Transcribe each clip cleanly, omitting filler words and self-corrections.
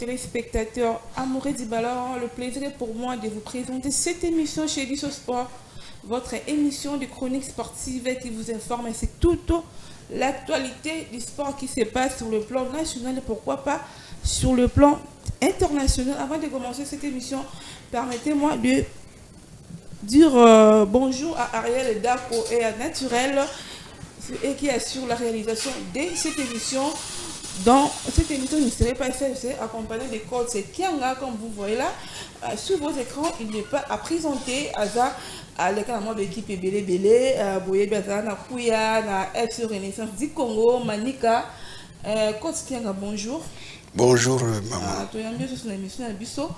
téléspectateurs amoureux du ballon, le plaisir est pour moi de vous présenter cette émission chez Disso Sport, votre émission de chronique sportive qui vous informe ainsi toute l'actualité du sport qui se passe sur le plan national et pourquoi pas sur le plan international. Avant de commencer cette émission, permettez-moi de dire bonjour à Ariel Dapo et à Naturel et qui assure la réalisation de cette émission. Dans cette émission, je ne serai pas seul, je serai accompagné de coachs. C'est Kianga, comme vous voyez là. Sur vos écrans, il n'est pas à présenter à l'écran de l'équipe Bélé Bélé, Boye Bazana, Kouya, FC Renaissance du Congo, Manika. Coach Kianga, bonjour. Bonjour, maman. Tu as bien sur l'émission de Bisso,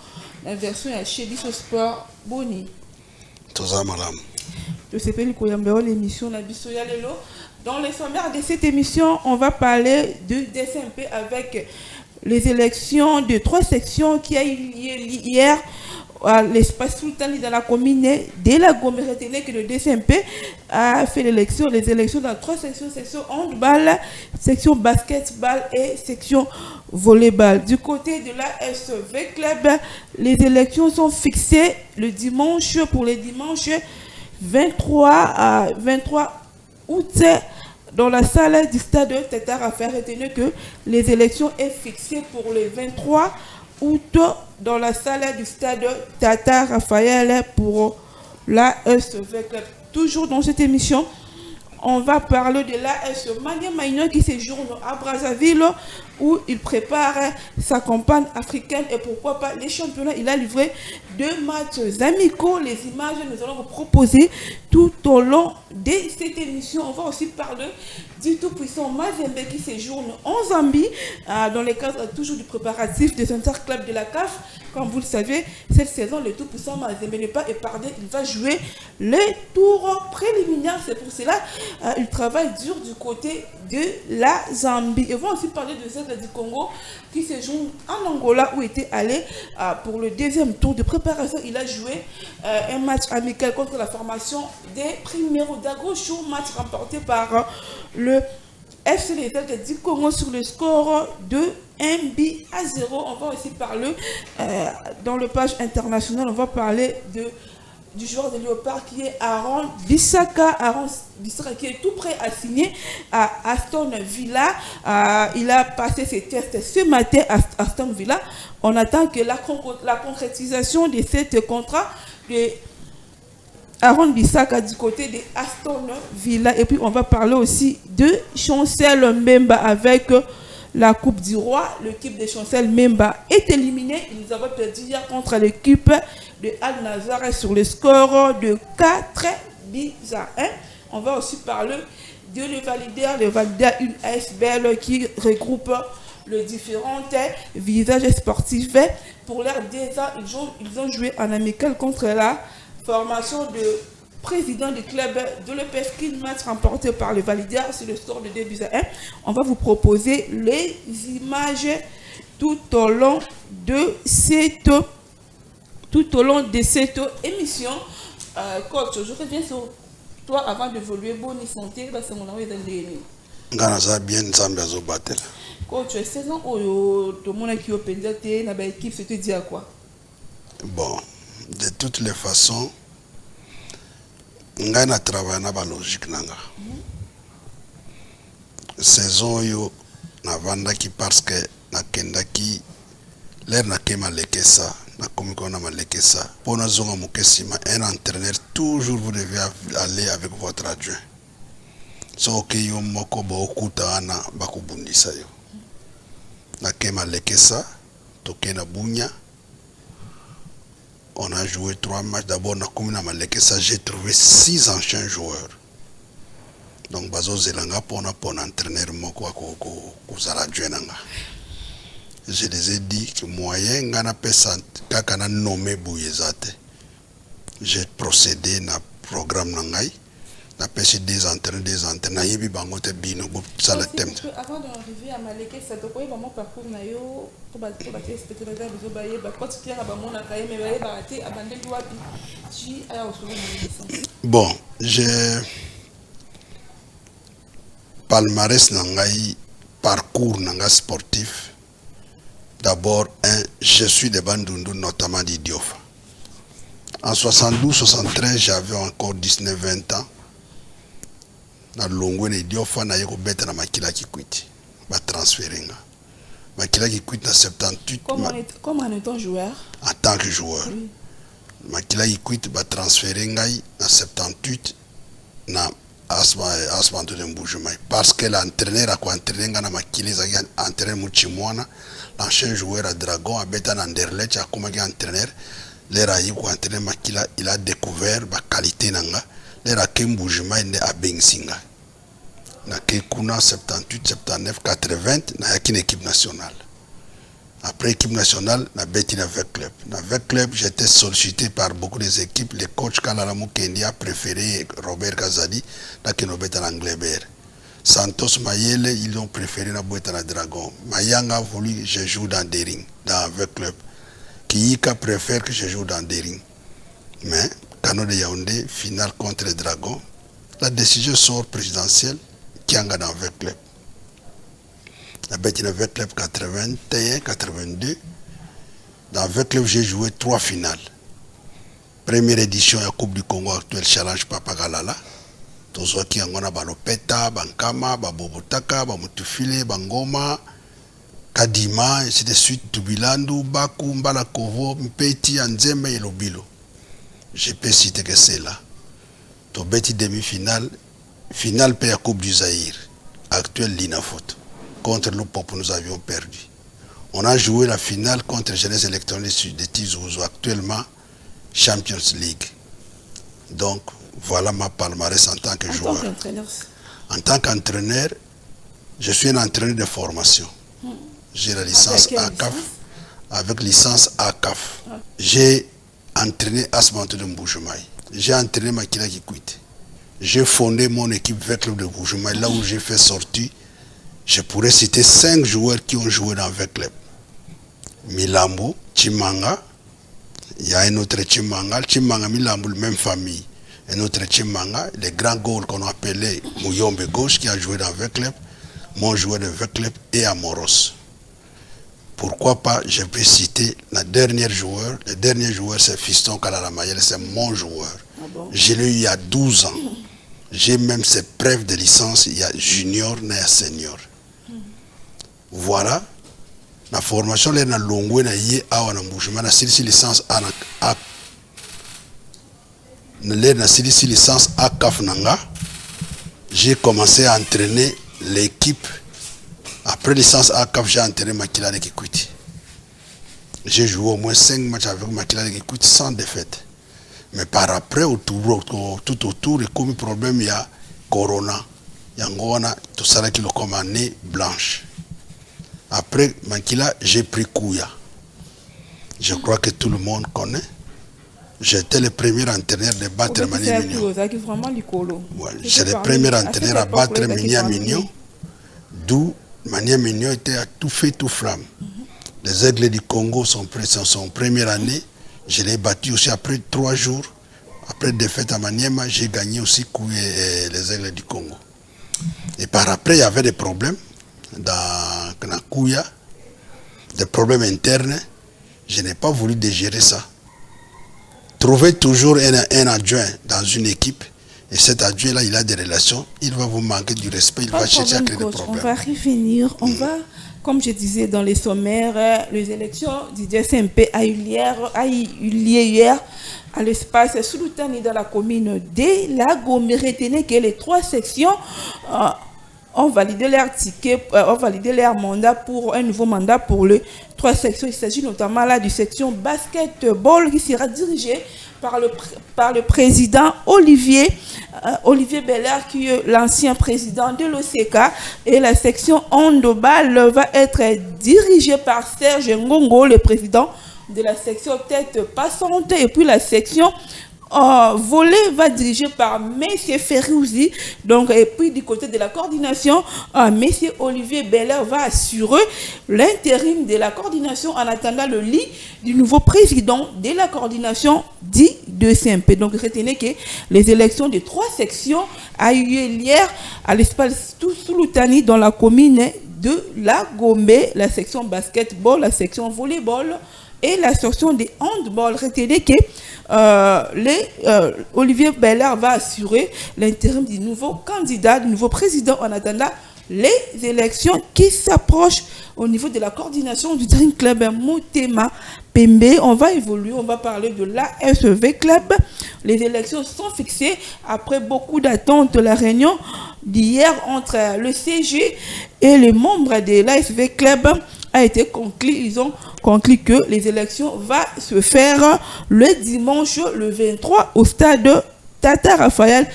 la version chez Disso Sport, Boni. Toza madame. Je sais pas l'émission de Bisso Yalelo. Dans les sommaires de cette émission, on va parler de DCMP avec les élections de 3 sections qui a eu lieu hier à l'espace Sultani dans la commune de la Gombe. Retenez que le DCMP a fait les élections dans 3 sections, section handball, section basketball et section volleyball. Du côté de la SV Club, les élections sont fixées le dimanche pour les dimanches 23 août dans la salle du stade Tata Raphaël. Retenez que les élections sont fixées pour le 23 août dans la salle du stade Tata Raphaël pour la SV Club. Toujours dans cette émission, on va parler de l'AS Mania Maignan qui séjourne à Brazzaville où il prépare sa campagne africaine et pourquoi pas les championnats. Il a livré 2 matchs amicaux. Les images, nous allons vous proposer tout au long de cette émission. On va aussi parler du tout-puissant Mazembe qui séjourne en Zambie dans le cadre toujours du préparatif des interclubs de la CAF. Comme vous le savez, cette saison, le tout-puissant Mazembe n'est pas épargné. Il va jouer les tours préliminaires. C'est pour cela qu'il travaille dur du côté de la Zambie. Et on va aussi parler de Zègle du Congo qui séjourne en Angola où il était allé pour le 2e tour de préparation. Il a joué un match amical contre la formation des Primeiro d'Agrochou, match remporté par le FC Les Aigles du Congo sur le score de 1-0. On va aussi parler dans le page international, on va parler du joueur de Léopard qui est Aaron Bissaka. Aaron Bissaka qui est tout prêt à signer à Aston Villa. Il a passé ses tests ce matin à Aston Villa. On attend que la concrétisation de ce contrat de Aaron Bissaka du côté de Aston Villa. Et puis on va parler aussi de Chancel Mbemba avec la Coupe du Roi. L'équipe de Chancel Mbemba est éliminée. Ils avaient perdu hier contre l'équipe de Al Nazar sur le score de 4-1. On va aussi parler de le Validar, une ASBL qui regroupe les différents visages sportifs. Pour l'air des ans, ils ont joué en amical contre la formation de président du club de l'EPF qui match remporté par le Validar sur le score de 2-1. On va vous proposer les images tout au long de cette émission. Coach, je reviens sur toi avant d'évoluer. Bonne santé, parce que mon nom est dans les Nganaza bien Zambia Zobatel. Coach, saison où tout le monde qui est pédé, na ba équipe, c'était dit à quoi? Bon, de toutes les façons, Ngana travaille na ba logique nanga. Saison yo na vandaki parce que na kendaki l'air na kema lekesa. Pour nous, un entraîneur, toujours vous devez aller avec votre adjoint. So que yo moko bokuta ana bakubundisa yo. Na kema lekesa, toke na bunya. On a joué 3 matchs. D'abord na komina malekesa, j'ai trouvé 6 anciens joueurs. Donc bazo zelanga pour entraîneur moko ko kuzala adjoint nanga. Je les ai dit que moyen ngana pesa kakana nommé Bouyezate. J'ai procédé na programme nangai. Na pêché des entraîneurs, yebi bangote bino bo sala thème. Avant d'arriver à Maleke, ça te quoi vraiment parcours na yo to ba spectateur bizo baye ba coach Pierre ba mona kaye me baye ba ate abandé wapi. Ci aya osolo na licence. Bon, j'ai palmarès nangai parcours nanga sportif. D'abord, je suis de Bandundu, notamment d'Idiofa. En 72-73, j'avais encore 19-20 ans. Na Longwe Idiofa, na yeko bête na Makila Kikwiti. Ba transféré. Makila Kikwiti na 78. Comment en étant joueur? En tant que joueur. Oui. Makila Kikwiti ba transféré ngai na 78 na Asma de Mboujoumaï. Parce que l'entraîneur a entraîné na Makila, il a entraîné Mouchimouana, l'ancien joueur à Dragon, à Betan Anderlecht, a comme entraîneur. L'era yi ko entraîner Makila, il a découvert la qualité nanga. L'era Kemboujoumaï ne a Bengsinga. Na Kekuna 78, 79, 80, na une équipe nationale. Après l'équipe nationale, na bêti na Vec Club. Na Vec Club, j'étais sollicité par beaucoup des équipes. Le coach Kalalamu Kendi a préféré Robert Kazadi, na Kenobet en Anglebert. Santos Mayele, ils ont préféré na Boetana Dragon. Mayanga a voulu que je joue dans des rings, dans Vec Club. Kiyika préfère que je joue dans des rings. Mais, Kano de Yaoundé, finale contre les Dragons, la décision sort présidentielle, Kianga dans Vec Club. La bête dans Vec Club 81, 82. Dans Vec Club, j'ai joué 3 finales. Première édition de la Coupe du Congo actuelle Challenge Papagalala. Tous qui ont Balopeta, Bankama, Babobotaka, Bamutufile, Bangoma, Kadima, et ainsi de suite, Tubilandu, Baku, Mbalakovo, Mpeti, Anzembe et Lobilo. Je peux citer que c'est là. Ton bête demi-finale, finale pour la Coupe du Zaïre, actuelle Linafot. Contre le Pop, nous avions perdu. On a joué la finale contre Jeunesse électronique de Tizouzou, actuellement Champions League. Donc, voilà ma palmarès en tant que joueur. En tant qu'entraîneur, je suis un entraîneur de formation. J'ai la licence ACAF, avec licence ACAF. J'ai entraîné Asmanto de Mboujoumaï. J'ai entraîné Makila Kikwiti. J'ai fondé mon équipe Vec Club de Mboujoumaï, là où j'ai fait sortir. Je pourrais citer 5 joueurs qui ont joué dans Vec Club. Milambo, Chimanga, il y a un autre Chimanga, Chimanga, Milambo, même famille. Un autre Chimanga, les grands goals qu'on appelait Mouyombe Gauche qui a joué dans Vec Club, mon joueur de Vec Club et Amoros. Pourquoi pas, je peux citer le dernier joueur c'est Fiston Kalalamayel, c'est mon joueur. Ah bon? Je l'ai eu il y a 12 ans. J'ai même ses preuves de licence, il y a junior et senior. Voilà. La formation est dans Longwe, na yé awa na Mboujoumaï, na silisi licence A na silisi licence A CAF nanga. J'ai commencé à entraîner l'équipe. Après licence A CAF, j'ai entraîné Makila de Kikwiti. J'ai joué au moins 5 matchs avec Makila de Kikwiti sans défaite. Mais par après, tout autour, il y a comme problème, il y a Corona. Il y a tout ça qui est comme année blanche. Après Makila, j'ai pris Kouya. Je crois que tout le monde connaît. J'étais le premier entraîneur de battre Mania Mignon. C'est le premier entraîneur à battre Mania Mignon. D'où Mania Mignon était à tout fait, tout flamme. Les Aigles du Congo sont première année. Je l'ai battu aussi après 3 jours. Après défaite à Maniema, j'ai gagné aussi les Aigles du Congo. Et par après, il y avait des problèmes dans Kouya, des problèmes internes. Je n'ai pas voulu dégérer ça. Trouver toujours un adjoint dans une équipe, et cet adjoint-là, il a des relations, il va vous manquer du respect, il va chercher à créer des problèmes. On va revenir, on va, comme je disais dans les sommaires, les élections du DSMP a eu lieu hier à l'espace Sulutani dans la commune de Lagomé. Retenez que les 3 sections ont validé leur ticket, ont validé leur mandat pour un nouveau mandat pour les 3 sections. Il s'agit notamment là du section basketball qui sera dirigée par le président Olivier Belair, qui est l'ancien président de l'OCK, et la section handball va être dirigée par Serge Ngongo, le président de la section tête passante, et puis la section volet va diriger par M. Ferrouzi. Donc, et puis du côté de la coordination, M. Olivier Belair va assurer l'intérim de la coordination en attendant le lit du nouveau président de la coordination dit de CMP. Donc, retenez que les élections des 3 sections a eu lieu hier à l'espace Sulutani dans la commune de la Gombe, la section basketball, la section volleyball et la section des handball. Retenez que Olivier Bellard va assurer l'intérim du nouveau candidat, du nouveau président en attendant les élections qui s'approchent au niveau de la coordination du Dream Club Motema Pembe. On va évoluer, on va parler de l'ASV Club. Les élections sont fixées après beaucoup d'attentes. La réunion d'hier entre le CG et les membres de l'ASV Club a été conclue. Ils ont conclu que les élections vont se faire le dimanche, le 23, au stade Tata Raphaël.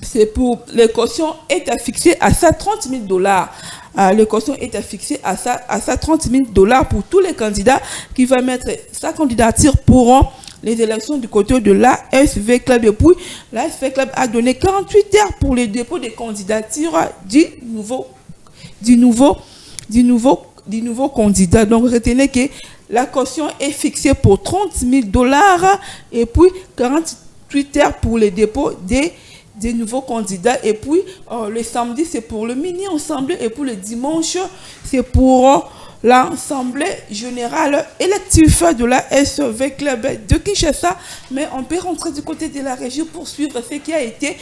C'est pour les cautions est fixé à ça $30,000. Le caution est fixé à ça $30,000 pour tous les candidats qui vont mettre sa candidature pour les élections du côté de l'ASV Club. Et puis, l'ASV Club a donné 48 heures pour le dépôt des candidatures du nouveau candidat. Donc, retenez que la caution est fixée pour $30,000 et puis 48 heures pour le dépôt des nouveaux candidats. Et puis le samedi c'est pour le mini assemblée et puis le dimanche c'est pour l'assemblée générale élective de la SV Club de Kinshasa. Mais on peut rentrer du côté de la région pour suivre ce qui a été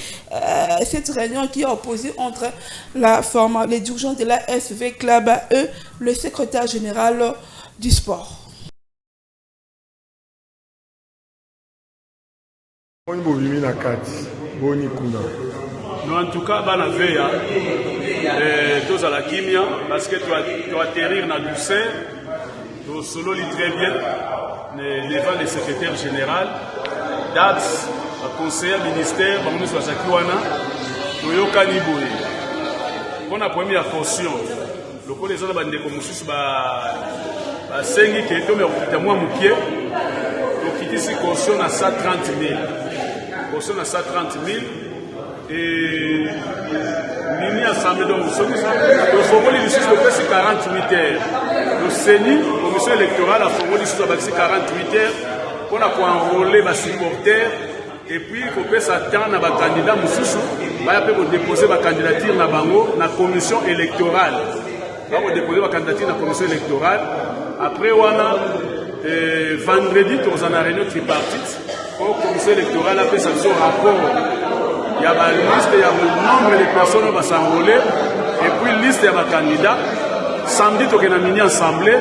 cette réunion qui a opposé entre les dirigeants de la SV Club et le secrétaire général du sport. Non, en tout cas, bana veya tous à la kimia parce que tu vas atterrir dans douceur, tu solo lit très bien devant le secrétaire général, DAX, le conseiller ministère, nous sommes à Kiwana, tu yoka niboye. Pour la première caution, le coup des autres bandés comme sous ba sengi qui est tombé au moi mon pied, donc qui dit caution à 130,000. Caution à 130,000 et mini assemblée donc le formule ici c'est 48 heures. Le CENI, commission électorale, a formulé ici 48 heures pour enrôler les supporters et puis qu'on peut s'attendre à un candidat Moussoussou, va déposer ma candidature dans la commission électorale. Va déposer ma candidature dans la commission électorale. Après on a vendredi dans une réunion tripartite. Au commission électorale a fait son rapport. Il y a la liste, il y a le nombre de personnes qui vont s'enrôler, et puis liste de candidats. Samedi, il y a une mini-assemblée,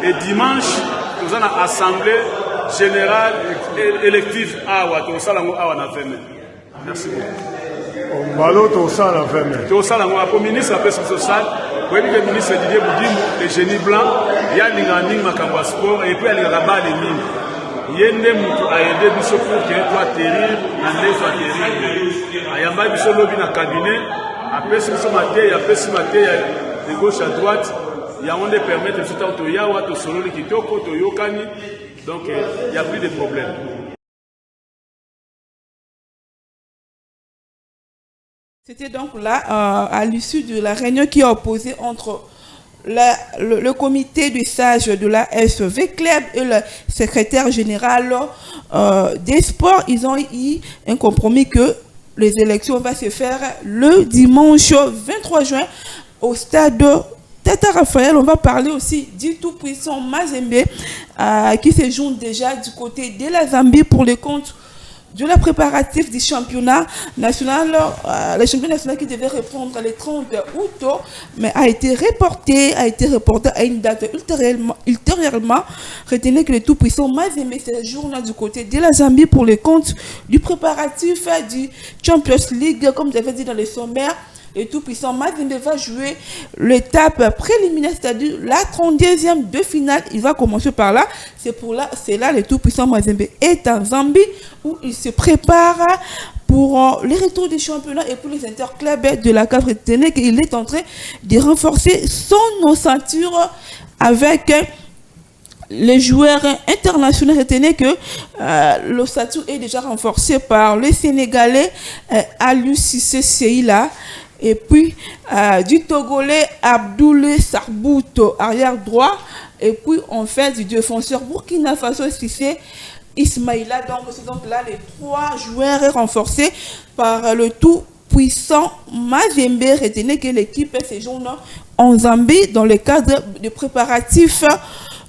et dimanche, nous avons une assemblée générale élective. Merci beaucoup. Malo tosa la femme. Tosa la moi pour ministre après social. Oui, le ministre Didier Boudimou, le génie blanc, il y a l'ingani makamba sport et puis il y a la balle et mine. Yende mutu a aidé biso pour que toi atterrir en les atterrir. Ayamba biso lobby na cabinet, après ce matin, il y a pesi matin de gauche à droite, il y a on de permettre tout auto yawa to solo li kitoko to yokani. Donc il y a plus de problème. C'était donc là, à l'issue de la réunion qui a opposé entre le comité des sages de la SV Club et le secrétaire général des sports. Ils ont eu un compromis que les élections vont se faire le dimanche 23 juin au stade Tata Raphaël. On va parler aussi du tout-puissant Mazembe qui se joue déjà du côté de la Zambie pour les comptes de la préparatif du championnat national, le championnat national qui devait reprendre le 30 août, mais a été reporté à une date ultérieurement. Retenez que le tout-puissant Mazembe séjourne du côté de la Zambie pour les comptes du préparatif du Champions League, comme j'avais dit dans les sommaires. Le tout-puissant Mazembe va jouer l'étape préliminaire, c'est-à-dire la 32e de finale. Il va commencer par là. C'est là le tout-puissant Mazembe est en Zambie où il se prépare pour les retours des championnats et pour les interclubs de la CAF. Retenez qu'il est en train de renforcer son ossature avec les joueurs internationaux. Retenez que l'ossature est déjà renforcé par le Sénégalais Aliou Cissé Seila. Et puis, du Togolais Abdoulaye Sarbouto, arrière droit. Et puis, on fait du défenseur Burkina Faso Cissé Ismaïla. Donc, c'est donc là les trois joueurs renforcés par le tout puissant Mazembe. Retenez que l'équipe séjourne en Zambie dans le cadre de préparatifs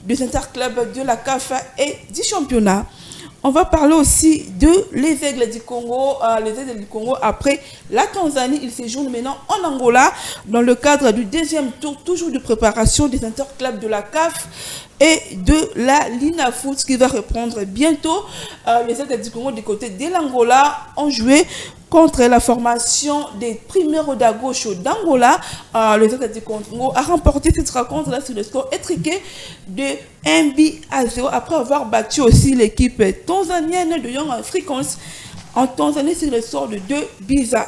des interclubs de la CAF et du championnat. On va parler aussi de les Aigles du Congo. Les Aigles du Congo, après la Tanzanie, ils séjournent maintenant en Angola dans le cadre du deuxième tour, toujours de préparation des interclubs de la CAF et de la Lina Foot qui va reprendre bientôt. Les Aigles du Congo du côté de l'Angola ont joué contre la formation des Primeiro da Gauche d'Angola. Les Aigles du Congo a remporté cette rencontre-là sur le score étriqué de 1-0 après avoir battu aussi l'équipe tanzanienne de Young Africans en Tanzanie sur le sort de 2-1.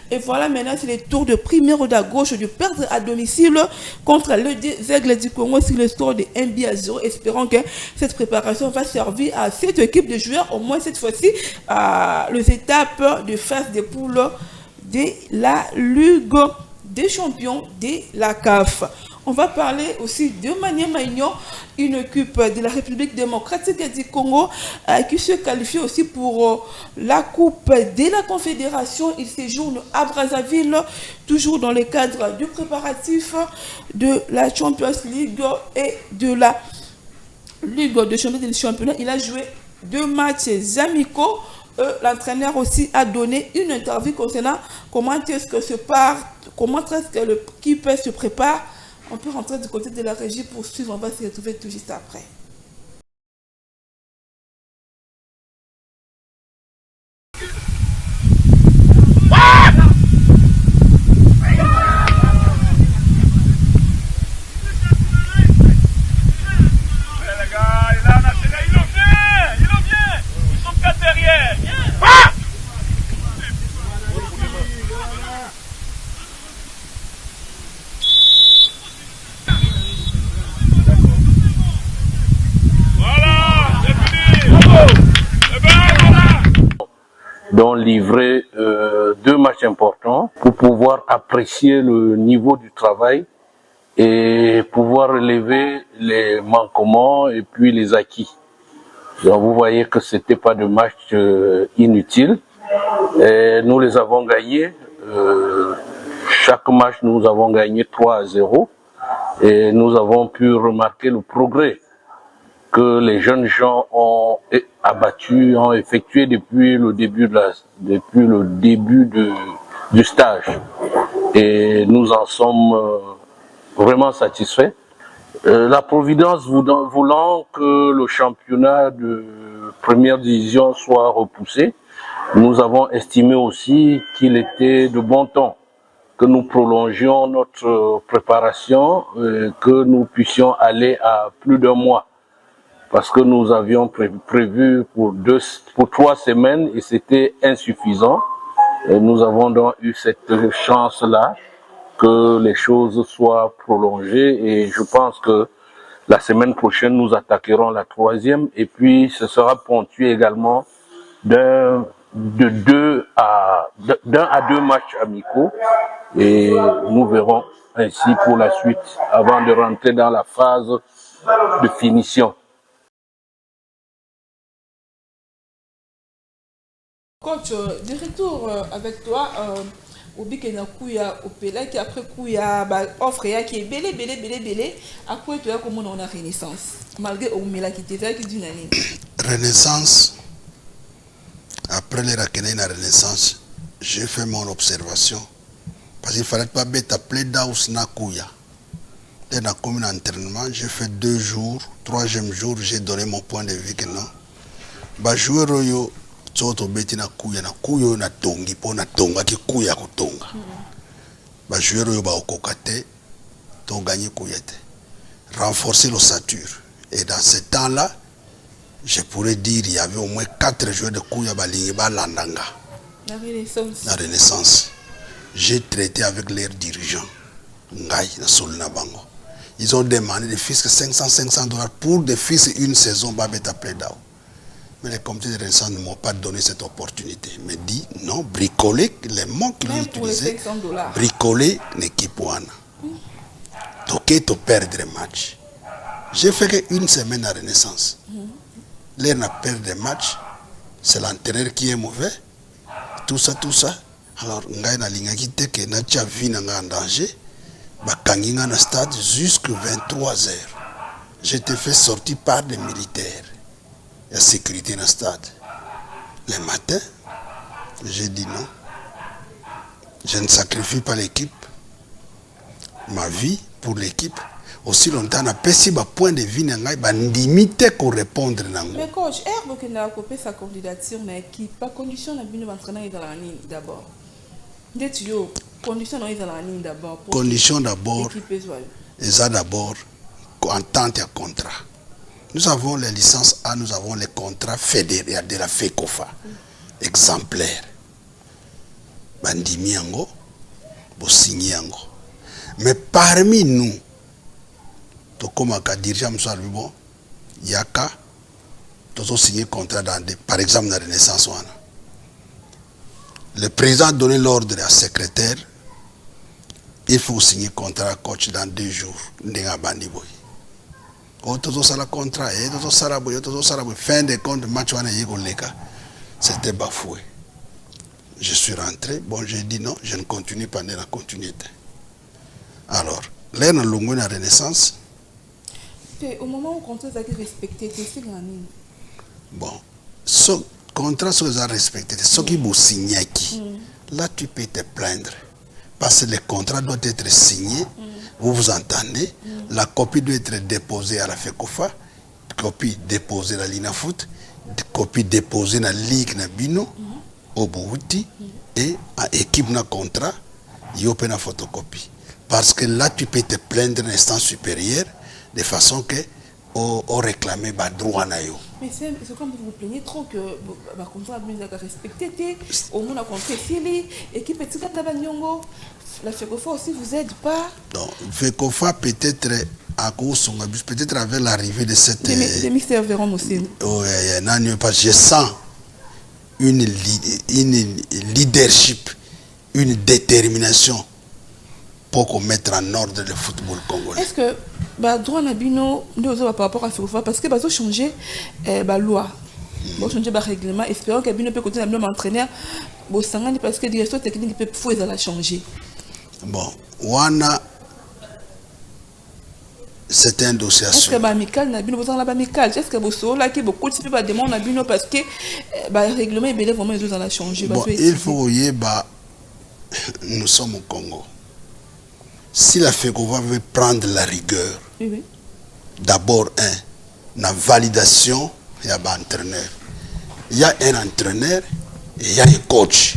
Et voilà, maintenant c'est le tour de Primeiro da Gauche de perdre à domicile contre les Aigles du Congo sur le score de 1-0. Espérons que cette préparation va servir à cette équipe de joueurs, au moins cette fois-ci, les étapes de phase de poule de la Ligue des champions de la CAF. On va parler aussi de Maniema Union, une équipe de la République démocratique du Congo qui se qualifie aussi pour la Coupe de la Confédération. Il séjourne à Brazzaville, toujours dans le cadre du préparatif de la Champions League et de la Ligue de championnat du championnat. Il a joué 2 matchs amicaux. L'entraîneur aussi a donné une interview concernant comment est-ce que l'équipe se prépare. On peut rentrer du côté de la régie pour suivre. On va se retrouver tout juste après. Donc livrer 2 matchs importants pour pouvoir apprécier le niveau du travail et pouvoir relever les manquements et puis les acquis. Donc vous voyez que c'était pas de match inutile. Et nous les avons gagnés. Chaque match nous avons gagné 3-0 et nous avons pu remarquer le progrès que les jeunes gens ont abattu, ont effectué depuis le début du stage. Et nous en sommes vraiment satisfaits. La Providence voulant que le championnat de première division soit repoussé, nous avons estimé aussi qu'il était de bon ton que nous prolongions notre préparation, que nous puissions aller à plus d'1 mois. Parce que nous avions prévu pour 3 semaines et c'était insuffisant. Et nous avons donc eu cette chance-là que les choses soient prolongées et je pense que la semaine prochaine nous attaquerons la 3e et puis ce sera ponctué également d'un à 2 matchs amicaux et nous verrons ainsi pour la suite avant de rentrer dans la phase de finition. Coach, de retour avec toi, Obi Kenakuya Opela qui après Kuya offre qui est belé à quoi tu as comme on a Renaissance malgré Omela qui était qui d'une année. Renaissance, après les Rakene la Renaissance, j'ai fait mon observation parce qu'il fallait pas bête appeler Daous Nakuya. Dès la commune entraînement, j'ai fait 2 jours, 3e jour, j'ai donné mon point de vue que non. Bah jouer Royo. Tsoto beti na kuya na tongi po na tonga ki kuya kotonga. Ba joueur yo ba okokate to gagner kuyete. Renforcer l'ossature. Et dans ce temps-là, je pourrais dire il y avait au moins 4 joueurs de kuya balingi ba landanga. La Renaissance. La Renaissance. J'ai traité avec leurs dirigeants. Ngai na Solna Bango. Ils ont demandé des fiscs $500 pour des fiscs une saison ba beta playdao. Mais les comités de Renaissance ne m'ont pas donné cette opportunité. Ils m'ont dit non, bricoler, les mots qu'ils ont utilisés, bricoler l'équipe Wana. Toquer, tu perdre le match. J'ai fait qu'une semaine à Renaissance. L'air n'a perdu des matchs, c'est l'entraîneur qui est mauvais. Tout ça. Alors, ngai na lingaki te que na tia vie na nga en danger. Bakangi nga na stade jusqu'à 23h. J'étais fait sortir par des militaires. Il y a sécurité dans le stade. Le matin, j'ai dit non. Je ne sacrifie pas l'équipe. Ma vie pour l'équipe. Aussi longtemps, on a perçu un point de vue, on a limité pour répondre. Mais coach, Herbe qui a coupé sa candidature dans l'équipe, pas condition d'entraîner dans la ligne d'abord. Condition dans la ligne d'abord. Condition d'abord. Et ça d'abord, entente et contrat. Nous avons les licences A, nous avons les contrats fédérés de la FECOFA. Exemplaires. Bandimi yango, bosigni yango. Mais parmi nous, comme un dirigeant, bon, Yaka, nous avons signé contrat par exemple dans la Renaissance. Le président a donné l'ordre à la secrétaire, il faut signer contrat coach dans 2 jours. Fin de compte, match c'était bafoué. Je suis rentré, bon j'ai dit non, je ne continue pas dans la continuité. Alors, là, nous avons la Renaissance. Au moment où le contrat est respecté, c'est ce qu'il bon, ce contrat est respecté, ce qui vous signe là tu peux te plaindre. Parce que le contrat doit être signé, vous vous entendez, la copie doit être déposée à la FECOFA, copie déposée à la Linafoot, copie déposée à la Ligue Nabino, au Bouti, et à l'équipe de contrat, il y a une photocopie. Parce que là tu peux te plaindre à l'instance supérieure, de façon que on réclame le droit. Mais c'est comme vous vous plaignez trop que le contrat a respecté, au moins le contrat est fini, et qui peut être la FECOFA aussi vous aide pas. Non, FECOFA peut-être à cause peut-être avec l'arrivée de cette. Les mixeurs verront aussi. Oui, parce que je sens une leadership, une détermination pour mettre en ordre le football congolais. Est-ce que droit Nabino par rapport à FECOFA parce que va changer la loi, va changer le règlement, espérons que Bino peut continuer à m'entraîner, parce que la direction technique peut la changer. Bon, Wana, c'est un dossier à suivre. Est-ce que amical Nabino vous en amical? Est-ce que vous savez là que beaucoup de pas demande Nabino parce que le règlement est bien vraiment ils ont la changer. Bon, il faut y nous sommes au Congo. Si la FECOFA veut prendre la rigueur, d'abord, la validation, il y a un entraîneur. Il y a un entraîneur et il y a un coach.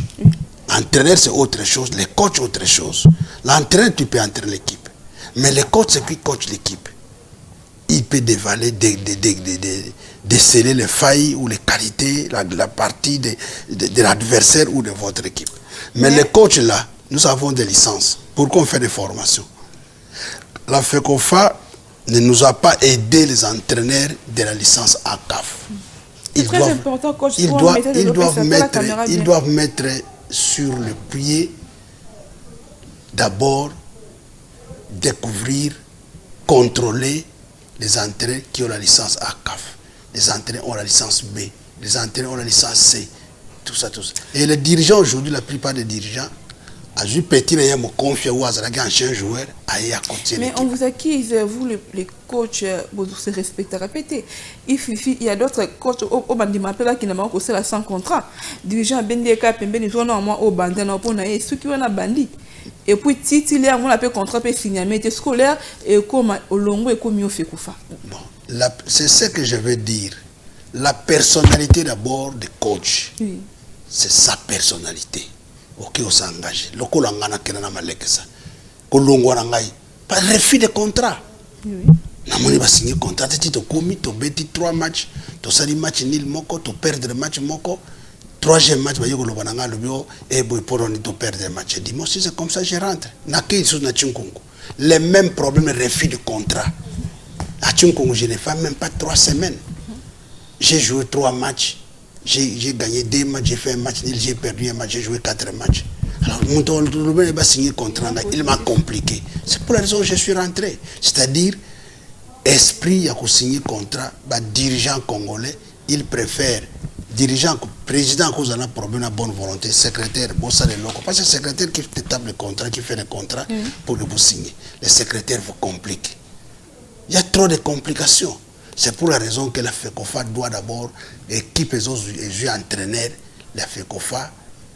L'entraîneur, c'est autre chose, le coach, autre chose. L'entraîneur, tu peux entraîner l'équipe. Mais le coach, c'est qui coach l'équipe. Il peut dévaler, déceler les failles ou les qualités, la partie de l'adversaire ou de votre équipe. Mais le coach, là, nous avons des licences. Pourquoi on fait des formations? La FECOFA ne nous a pas aidé les entraîneurs de la licence ACAF. Ils doivent mettre sur le pied d'abord découvrir, contrôler les entraîneurs qui ont la licence ACAF. Les entraîneurs ont la licence B, les entraîneurs ont la licence C, tout ça, tout ça. Et les dirigeants aujourd'hui, la plupart des dirigeants, mais on vous accuse, vous les coachs, vous se respectez, répétez. Il y a d'autres coachs au bandimapela qui n'ont pas sans contrat. Dirigeants Bendeka, Pembe, ils ont au bandana pour ceux qui ont un bandit. Et puis, titulaire, on appelle contrat signé, mais scolaire et comme au long et comme au FECOFA. Bon, c'est ce que je veux dire. La personnalité d'abord du coach, c'est sa personnalité. Ok, on s'engage. Le colangana qui n'a pas l'équesa. Colongwa nangai. Pas refus de contrat. Namoni va signer contrat. Tu te commis, tu bêtis 3 matchs. Tu sali match nil moko, tu perds le match moko. 3e match, bah yoko lobananga le bio. Et boy pour on tu perds le match. Dis-moi si c'est comme ça, je rentre. Naké sous na Tchinkongo. Les mêmes problèmes, refus de contrat. À Tchinkongo, je n'ai fait même pas 3 semaines. J'ai joué 3 matchs. J'ai gagné 2 matchs, j'ai fait un match nul, j'ai perdu un match, j'ai joué 4 matchs. Alors, mon tour va signer contrat, il m'a compliqué. C'est pour la raison que je suis rentré. C'est-à-dire, esprit à signer contrat, dirigeant congolais, il préfère dirigeant, président, cause a un problème de bonne volonté, secrétaire, bossa les locaux. Parce que le secrétaire qui tape le contrat, qui fait le contrat pour le vous signer. Le secrétaire vous complique. Il y a trop de complications. C'est pour la raison que la FECOFA doit d'abord, l'équipe et jouer entraîneur, la FECOFA,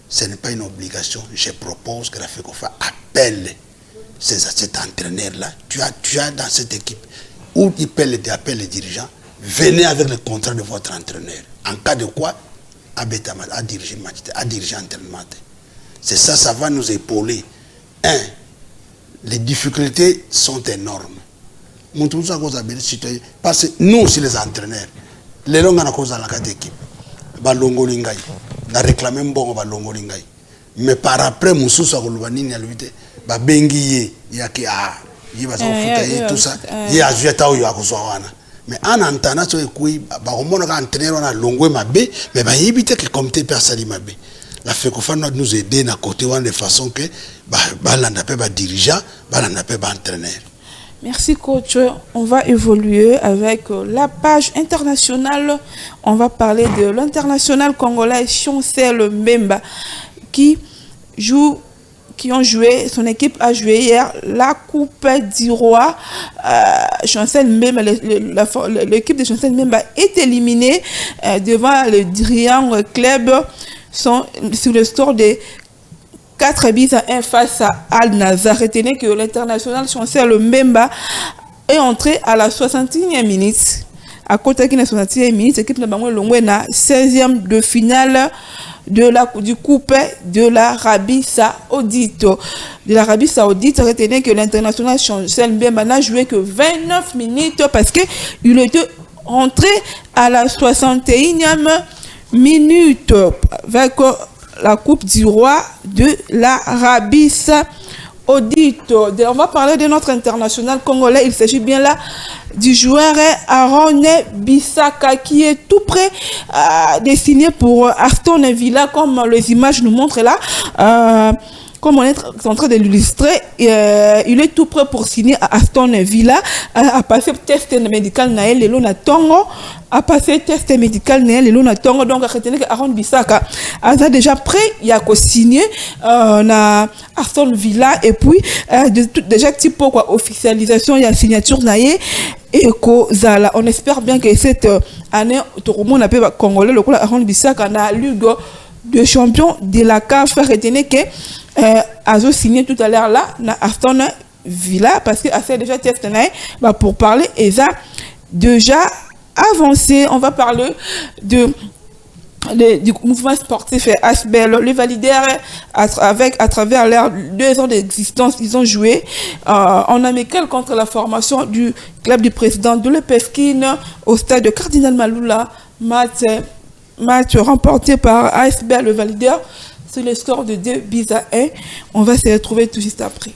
ce n'est pas une obligation. Je propose que la FECOFA appelle cet entraîneur-là. Tu as dans cette équipe, où il appelle les dirigeants, venez avec le contrat de votre entraîneur. En cas de quoi, à diriger entraînement. C'est ça, ça va nous épauler. Les difficultés sont énormes. Parce que nous aussi les entraîneurs, les longs à cause de la équipe, balongolingay, na réclamer bon balongolingay. Mais par après, Moussou a relevé à l'unité, bengi yaki y va tout ça, y a joué à Yakuzawana. Mais en entendant ce qui va entraîner on a longué ma bé, mais va éviter que comme t'es personne ma bé. La FECOFA doit nous aider à côté de façon que dirigeant, entraîneur. Merci coach. On va évoluer avec la page internationale. On va parler de l'international congolais Chancel Mbemba qui ont joué, son équipe a joué hier la Coupe du Roi. Chancel Mbemba, l'équipe de Chancel Mbemba est éliminée devant le Drian Club sur le score de 4-1 face à Al-Nazar. Retenez que l'international Chancel Mbemba est entré à la 61e minute. À côté de la 61e minute, l'équipe de Bangwe na 16e de finale du coupe de l'Arabie Saoudite. De l'Arabie Saoudite, retenez que l'international Chancel Mbemba n'a joué que 29 minutes parce qu'il était entré à la 61e minute avec la Coupe du Roi de l'Arabie Saoudite. On va parler de notre international congolais. Il s'agit bien là du joueur Aaron Bissaka qui est tout prêt de signer pour Aston Villa, comme les images nous montrent là. Comme on est en train de l'illustrer, il est tout prêt pour signer à Aston Villa, à passer test médical Naël Lelona Tongo, à passer test médical Naël Lelona Tongo. Donc, retenez que Aaron Bissaka a déjà prêt, il a signé à Aston Villa, et puis déjà petit peu quoi, officialisation, il y a signature Naël et Kozala. On espère bien que cette année, tout le monde a pu congolais, le coup Aaron Bissaka a Ligue de champion de la CAF. Retenez que Azo signé tout à l'heure là na Aston Villa parce que a déjà testé pour parler et ça déjà avancé. On va parler du mouvement sportif HBL. Le Validaire, à travers leurs 2 ans d'existence, ils ont joué en amical contre la formation du club du président de l'EPESKIN au stade de Cardinal Maloula. Match remporté par ASBL Le Validaire sur le score de 2-1. On va se retrouver tout juste après.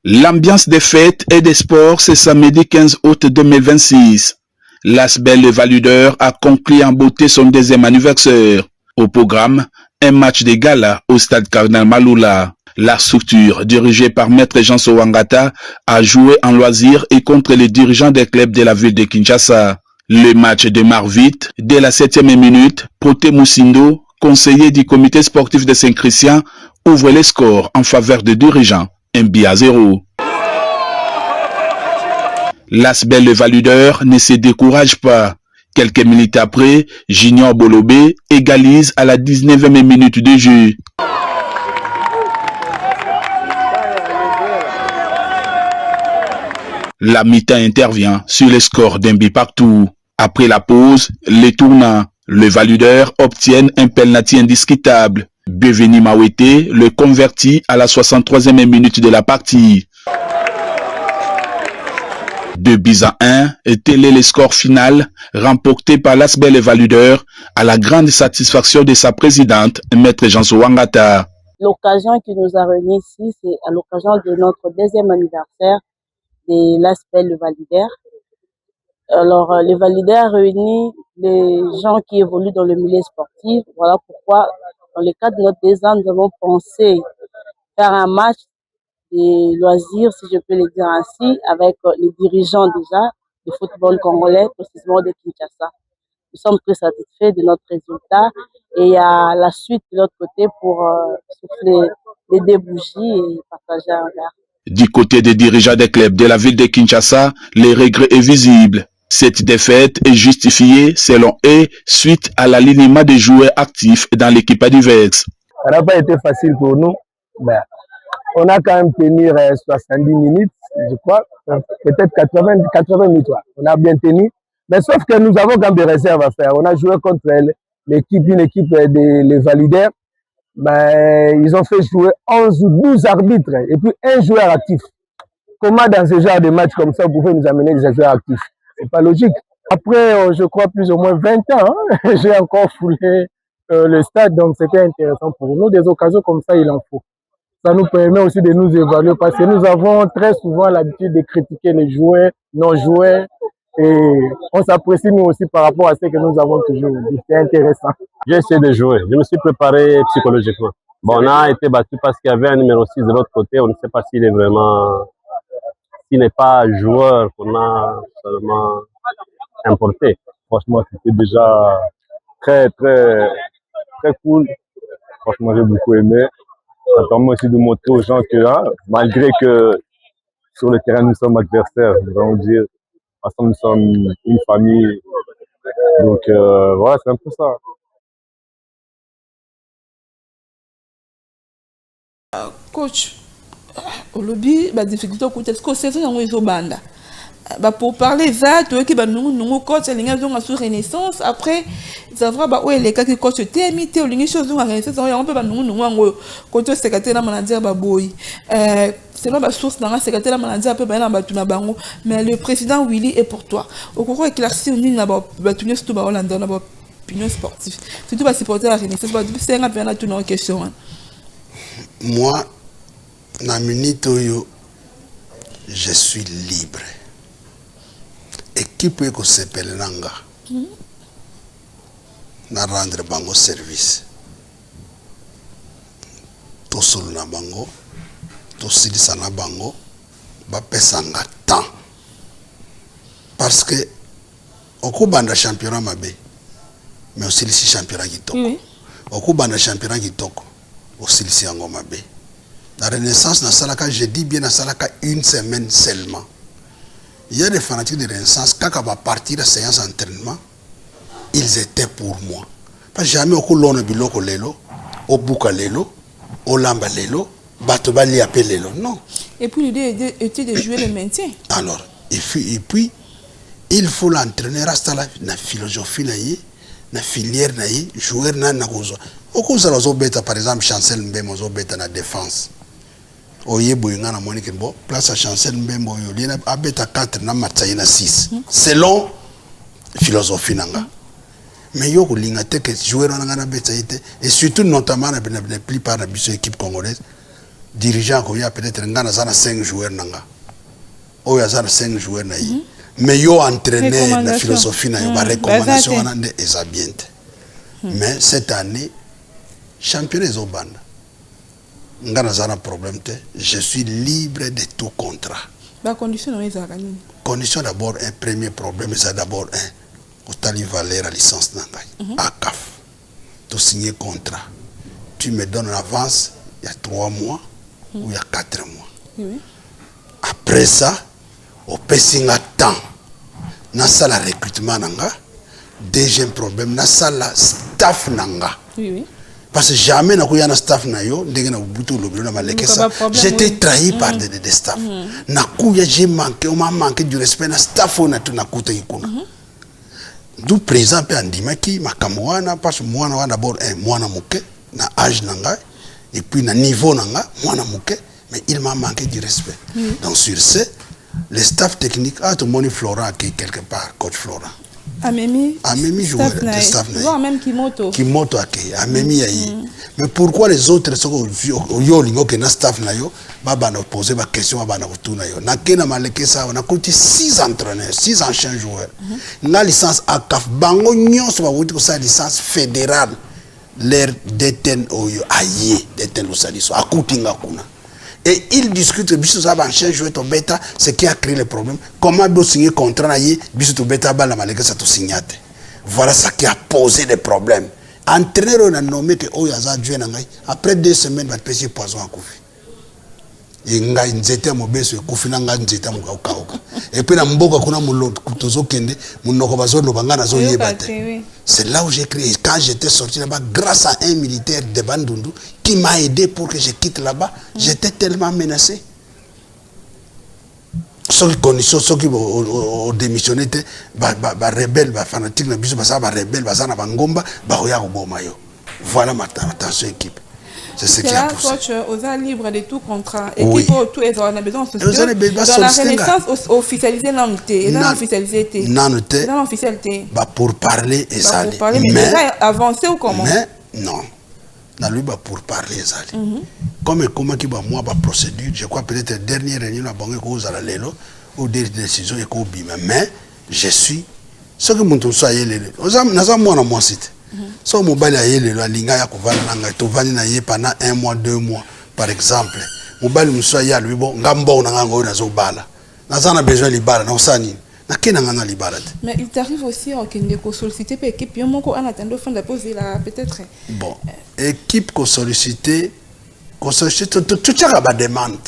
L'ambiance des fêtes et des sports, c'est samedi 15 août 2026. L'ASBL Le Valudeur a conclu en beauté son 2e anniversaire. Au programme, un match de gala au stade Cardinal Maloula. La structure, dirigée par Maître Jean Sowangata, a joué en loisir et contre les dirigeants des clubs de la ville de Kinshasa. Le match démarre vite. Dès la 7e minute, Poté Moussindo, conseiller du comité sportif de Saint-Christian, ouvre les scores en faveur des dirigeants. 1-0. L'ASBL Le Valudeur ne se décourage pas. Quelques minutes après, Junior Bolobé égalise à la 19e minute de jeu. La mi-temps intervient sur le score d'un but partout. Après la pause, les tournants, le Valudeur obtiennent un penalty indiscutable. Beveni Mawete le convertit à la 63e minute de la partie. 2-1 et tel est le score final remporté par l'ASBL Le Valudeur à la grande satisfaction de sa présidente, Maître Jean Sowangata. L'occasion qui nous a réunis ici, c'est à l'occasion de notre 2e anniversaire de l'ASBL Le Valudeur. Alors, le Valudeur réunit les gens qui évoluent dans le milieu sportif. Voilà pourquoi, dans le cadre de notre 2 ans, nous avons pensé faire un match des loisirs, si je peux le dire ainsi, avec les dirigeants déjà du football congolais, précisément de Kinshasa. Nous sommes très satisfaits de notre résultat et il y a la suite de l'autre côté pour souffler les deux bougies et partager un verre. Du côté des dirigeants des clubs de la ville de Kinshasa, le regret est visible. Cette défaite est justifiée, selon eux, suite à l'alignement des joueurs actifs dans l'équipe adverse. Ça n'a pas été facile pour nous. Ben, on a quand même tenu 70 minutes, je crois, peut-être 80 minutes. On a bien tenu. Mais sauf que nous avons quand même des réserves à faire. On a joué contre une équipe des Validaires. Ben, ils ont fait jouer 11 ou 12 arbitres et puis un joueur actif. Comment dans ce genre de match comme ça, vous pouvez nous amener des joueurs actifs? C'est pas logique. Après, je crois, plus ou moins 20 ans, j'ai encore foulé le stade, donc c'était intéressant pour nous. Des occasions comme ça, il en faut. Ça nous permet aussi de nous évaluer parce que nous avons très souvent l'habitude de critiquer les joueurs, nos joueurs, et on s'apprécie nous aussi par rapport à ce que nous avons toujours dit. C'est intéressant. J'ai essayé de jouer. Je me suis préparé psychologiquement. Bon, on a été battu parce qu'il y avait un numéro 6 de l'autre côté. On ne sait pas s'il est vraiment, s'il n'est pas joueur qu'on a seulement importé. Franchement, c'était déjà très cool. Franchement, j'ai beaucoup aimé. Ça permet aussi de montrer aux gens que, malgré que sur le terrain, nous sommes adversaires, nous allons dire, ensemble, nous sommes une famille. Donc, voilà, c'est un peu ça. Coach, au lobby, la difficulté au côté, est-ce que c'est ça qu'on banda? Pour parler ça, tu vois que nous coach a sur Renaissance après ça va où les cas qui coach TMT ou les choses nous Renaissance on peut nous côté secrétaire la manager baboy c'est pas source dans la secrétaire la manager peut ba na tuna bango mais le président Willy est pour toi au cours éclaircir ni na ba tuna surtout ba Hollande na ba opinion sportive surtout ba supporter la Renaissance ba c'est un peu na tuna question. Moi na minute yo je suis libre. Équipe que s'appelle Nanga na rendre bango service to solo na bango to silisa na bango ba pesanga temps parce que okubanda championnat mabe mais aussi le championnat kitoko okubanda championnat kitoko aussi le yango mabe la Renaissance na salaka je dis bien na salaka une semaine seulement. Il y a des fanatiques de Renaissance, quand on va partir de la séance d'entraînement, ils étaient pour moi. Parce que jamais au colonne biloko lelo, au bouka lelo, au lamba lelo, batoba li appelle lelo. Non. Et puis l'idée était de jouer le maintien. Alors, et puis il faut l'entraîner rasta la philosophie na filière na joueur na kozo. Au kozo la beta par exemple Chancel Mbembo zo beta na défense. Oye boyinga na monique bo place à Chancel Mbembo yo lina abeta 4 na matsayi na 6 selon philosophie nanga mais yo ko linga te que joueur nanga na beta ite et surtout notamment na plupart na biso équipe congolaise dirigeant ko ya peut-être ngana za na 5 joueurs nanga oya za na 5 joueurs na yi mais yo entraîner na philosophie na yo ba recommandation na nde ezabiente mais cette année championnat ezobanda. Je suis libre de tout contrat. Condition d'abord, un premier problème, c'est d'abord un. Tu valer la licence à CAF. Tu signes contrat. Tu me donnes l'avance il y a 3 mois ou il y a 4 mois. Après ça, au passing à temps, na sala recrutement nanga. Deuxième problème, na sala staff nanga. Parce que jamais na staff na yo ndenge na butu lobilo na maleke ça j'étais trahi par des staff na kuya j'ai manqué on m'a manqué du respect na staff na tu na kuta ikuna du présent pe andimaki makamwana parce que moi na d'abord moi na moke na âge nanga et puis na niveau nanga moi na moke mais il m'a manqué du respect donc sur ce le staff technique a tout moni Florent qui quelque part coach Florent Amemi joueur de staff voire même Kimoto ake Amemi yayi mais pourquoi les autres sont yo lingo que na staff na yo baba na poser ma question baba na kutuna yo na kena maleke ça on a coûté 6 entraîneurs 6 anciens joueurs na licence à CAF bango nyonso ba wuti ko sa licence fédérale l'air déten oyo aye déten lo saliso akutinga kuna Et ils discutent, biso ça va jouer ton bêta, ce qui a créé le problème. Comment vous signer contrat naïe, biso ton bêta bala malgré ça tout signate. Voilà ça qui a posé des problèmes. Entraîneur on a nommé que Oyaza Dieu nangai. Après 2 semaines va pêcher poison à Koufi. Et ngai nzete mobeso Koufi nanga nzete mukauka. Et puis na mboka kuna mulo kutozo kende munoko bazo lobanga zo yebate. C'est là où j'ai créé. Quand j'étais sorti là-bas, grâce à un militaire de Bandundu qui m'a aidé pour que je quitte là-bas, j'étais tellement menacé. Ceux qui connaissent, ceux qui ont démissionné, les rebelles, les fanatiques, les rebelles, les ngomba, voilà ma attention équipe. C'est ce qui a poussé. Coach, aux libre de tout contrat. Équipe, tout est on a besoin de dans la Renaissance officialisée non et non officialisée. Non officialité. Pour parler et ça. Pour parler, mais déjà avancé ou comment? Mais non. Lui pour parler ça. Comme qui va moi procédure, je crois peut-être dernière réunion la banque cause à la lelo ou des décisions et qu'on bime. Mais je suis ce que mon tout ça y est. Nous moi dans mon site. So mobile a yé le linga ya kovana nanga to vani na yé pendant 1 mois 2 mois par exemple. Mobile muso ya lui bon ngambo na ngo na zo bala. Nazana besoin libala na osani. Na kena ngana libala. Mais il t'arrive aussi à qu'on solliciter pour équipe yo moko en attendant fin de poser là peut-être. Bon, équipe qu'on solliciter tout ça ba demande.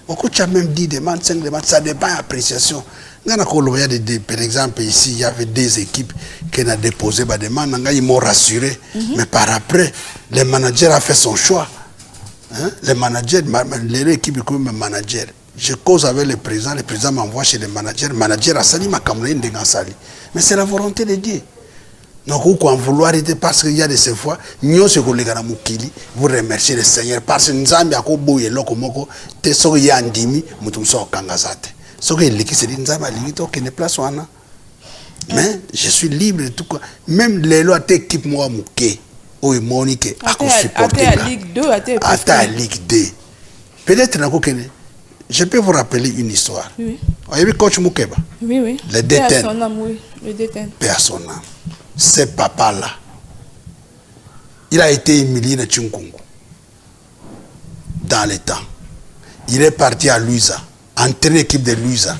Beaucoup tu as même dit demande 5 demandes ça dépend appréciation. Par exemple, ici, il y avait des équipes qui ont déposé des demandes, ils m'ont rassuré. Mais par après, le manager a fait son choix. Le manager, l'équipe est comme manager. Je cause avec le président m'envoie chez le manager a sali ma caméra de sali. Mais c'est la volonté de Dieu. Donc, vous en vouloir parce qu'il y a de ces fois, nous sommes les vous remerciez le Seigneur parce que nous avons beaucoup de gens qui sont andimi, nous sommes kangazate. Ce que l'équipe s'est dit, nous avons qui ne place pas. Mais je suis libre de tout. Même les lois d'équipe, moi, mouké, ou monique, à supporter. À Ligue 2, à Ligue 2. Peut-être je peux vous rappeler une histoire. Oui. Vous avez vu coach Moukeba? Oui. Le détenu. Le détenu. Personne. Ce papa-là, il a été humilié à Tchunkungu. Dans le temps. Il est parti à Luisa. Entraîner l'équipe de Luisa.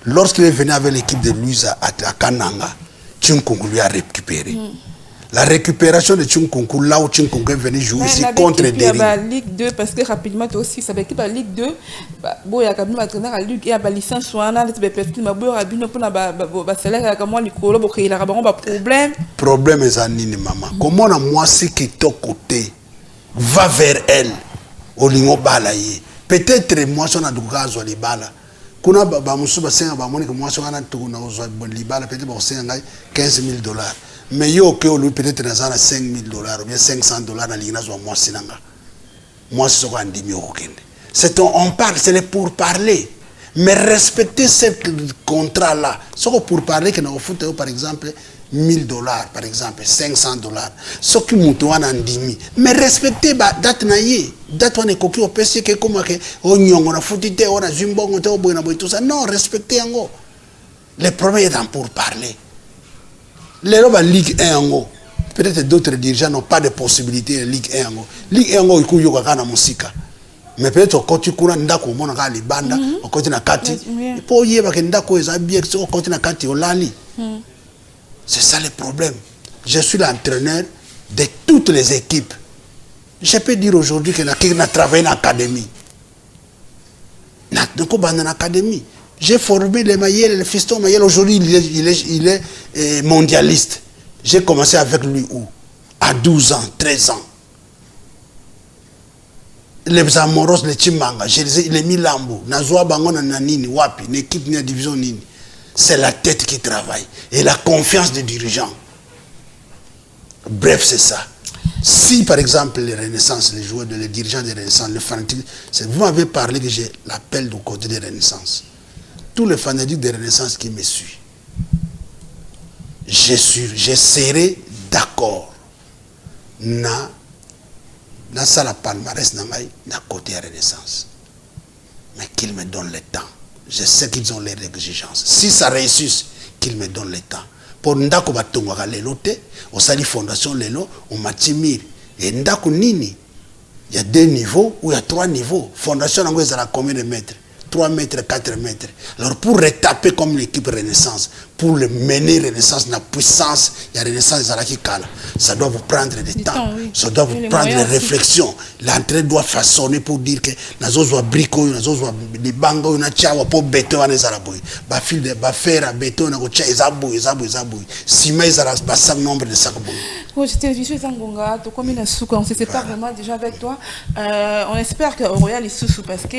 Lorsqu'il est venu avec l'équipe de Luisa à Kananga, Tchunkungu lui a récupéré. La récupération de Tchunkungu, là où Tchunkungu est venu jouer ici contre Derry. Il y a la Ligue 2, parce que rapidement aussi, ça veut dire que la Ligue 2, il y a quand même un Ligue, il y a la licence, il y a problème. Problème est nini maman. Comment on a moi si qui est côté va vers elle au lingo balaye. Peut-être moi je suis en train de libala. Kuna ba musu ba senga ba moni que moi je suis en train de libala peut-être ba senga $15,000. Mais yo que lui peut-être dans $5,000 ou bien $500 dans l'igna zo moi sinanga. Moi c'est ce qu'on dit mieux au Kende. C'est on parle, c'est pour parler. Mais respecter ce contrat là. Ce pour parler que nous foot par exemple $1,000 par exemple $500. Ce qui moutoua en dimi. Mais respecter date naïe. Date on est coquille au PC que comme que on y a foutité on a zumbo on a boina tout ça. Non, respecter en gros. Le problème est dans pour parler. Les robes Ligue 1 en gros. Peut-être d'autres dirigeants n'ont pas de possibilité de Ligue 1 en gros. Ligue 1 en gros il couille au kana musika. Mais peut-être au côté kuna ndako mona ka libanda au côté na kati. Pour y avoir que ndako est bien au côté na kati au lali. C'est ça le problème. Je suis l'entraîneur de toutes les équipes. Je peux dire aujourd'hui que n'a travaillé dans l'académie. N'a pas dans l'académie. J'ai formé les Mayel, le fiston Mayel. Aujourd'hui, il est mondialiste. J'ai commencé avec lui où? À 12 ans, 13 ans. Les Amoros, les Chimanga, les Milambo, Nazoa Bango Nanini, Wapi, l'équipe de la division Nini. C'est la tête qui travaille et la confiance des dirigeants. Bref, c'est ça. Si par exemple les Renaissances, les joueurs, les dirigeants des Renaissances, les fanatiques, vous m'avez parlé que j'ai l'appel du côté des Renaissances. Tous les fanatiques des Renaissances qui me suivent, je serai d'accord. Na la palmarès na côté Renaissance. Mais qu'ils me donnent le temps. Je sais qu'ils ont les exigences. Si ça réussit, qu'ils me donnent le temps. Pour ndako batonga lelote, au sali fondation lelo, au matimir. Et ndako nini, Il y a 2 niveaux ou il y a 3 niveaux. Fondation Nango, ils ont combien de mètres? 3 mètres, 4 mètres. Alors pour retaper comme l'équipe Renaissance, pour le mener Renaissance, la puissance, il y a Renaissance qui cale. Ça doit vous prendre du temps. Oui. Ça doit vous prendre des réflexions. L'entrée doit façonner pour dire que nazo zwa brico, nazo zwa des bango, na chawa pour béton à zaraboui. Ba fil de ba fer à béton na ko cha ezaboui. Ciment ezara ba sam nombre de sacs boui. Coach Télévision Zangonga, tu comme une souka, on se sépare vraiment déjà avec toi. On espère que Royal est sous parce que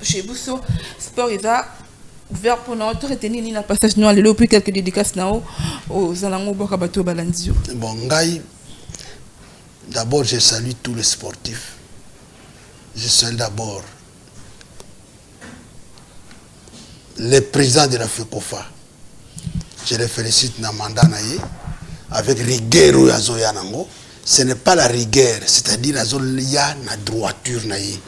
chez vous sport est ouvert pour nous retenir ni la passage nous aller plus quelques dédicaces nao aux alango boka bato balandio. Bon ngai d'abord je salue tous les sportifs. Je salue d'abord le président de la FECOFA. Je le félicite na mandat naie avec rigueur ou azoya nango. Ce n'est pas la rigueur, c'est-à-dire azoya na droiture naie.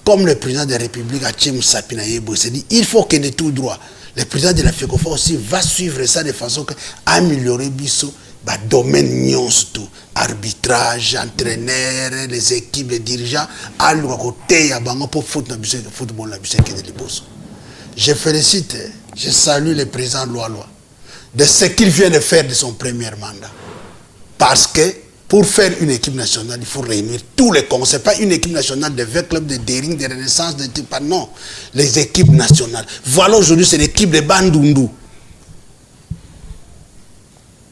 Comme le président de la République a dit, il faut qu'il ait tout droit. Le président de la FECOFA aussi va suivre ça de façon à améliorer le domaine tout. Arbitrage, entraîneur, les équipes, les dirigeants, à côté pour football. Je félicite, je salue le président Loa de ce qu'il vient de faire de son premier mandat. Parce que pour faire une équipe nationale, il faut réunir tous les cons. Ce n'est pas une équipe nationale de 20 clubs de Dering, de Renaissance, de type. Non, les équipes nationales. Voilà aujourd'hui, c'est l'équipe de Bandundu.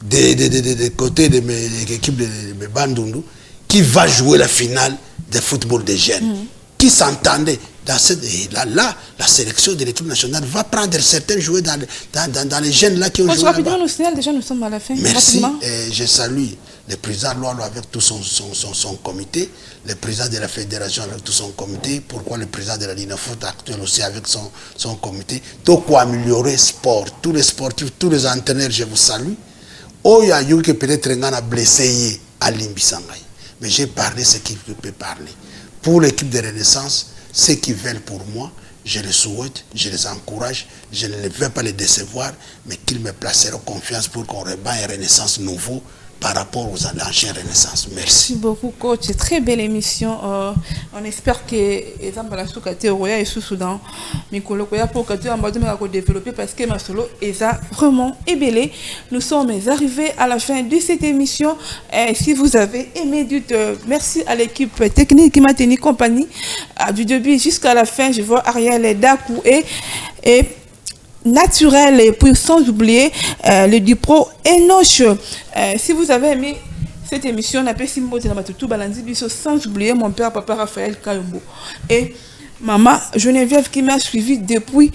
Des côtés de l'équipe de Bandundu, qui va jouer la finale de football des jeunes. Qui s'entendait. Là, la sélection de l'équipe nationale va prendre certains joueurs dans les jeunes là qui ont joué là-bas. Déjà, nous sommes à la fin. Merci. Et je salue le président Loa avec tout son comité, le président de la fédération avec tout son comité, pourquoi le président de la Ligue de foot actuel aussi avec son comité. Tout quoi améliorer le sport, tous les sportifs, tous les entraîneurs, je vous salue. Oh, il y a eu que peut-être un a blessé à Limbisangaï. Mais j'ai parlé ce qu'il peut parler. Pour l'équipe de Renaissance, ceux qui veulent pour moi, je les souhaite, je les encourage, je ne veux pas les décevoir, mais qu'ils me placeront confiance pour qu'on rebat une Renaissance nouveau par rapport aux anciennes Renaissance. Merci beaucoup, coach. C'est très belle émission. On espère que les ambassadeurs Kate Roya et Sous-Soudan, Mikolo Koya pour Kate Ambassadeur développer parce que ma solo est vraiment ébellé. Nous sommes arrivés à la fin de cette émission. Et si vous avez aimé merci à l'équipe technique qui m'a tenu compagnie du début jusqu'à la fin. Je vois Ariel Dakou et naturel et puis sans oublier le Dupro Enoch. Si vous avez aimé cette émission, on appelle Simbo Tenamatutu Balandi Biso, sans oublier mon père, papa Raphaël Kayombo. Et maman Geneviève qui m'a suivi depuis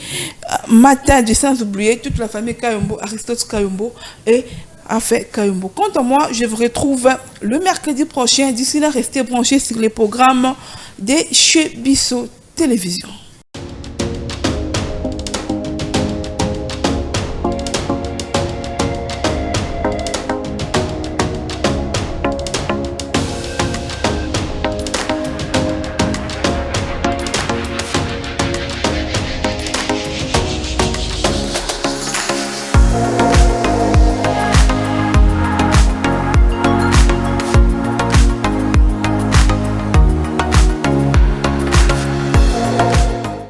matin, sans oublier toute la famille Kayombo, Aristote Kayombo et Affaire Kayombo. Quant à moi, je vous retrouve le mercredi prochain. D'ici là, restez branchés sur les programmes de chez Biso Télévision.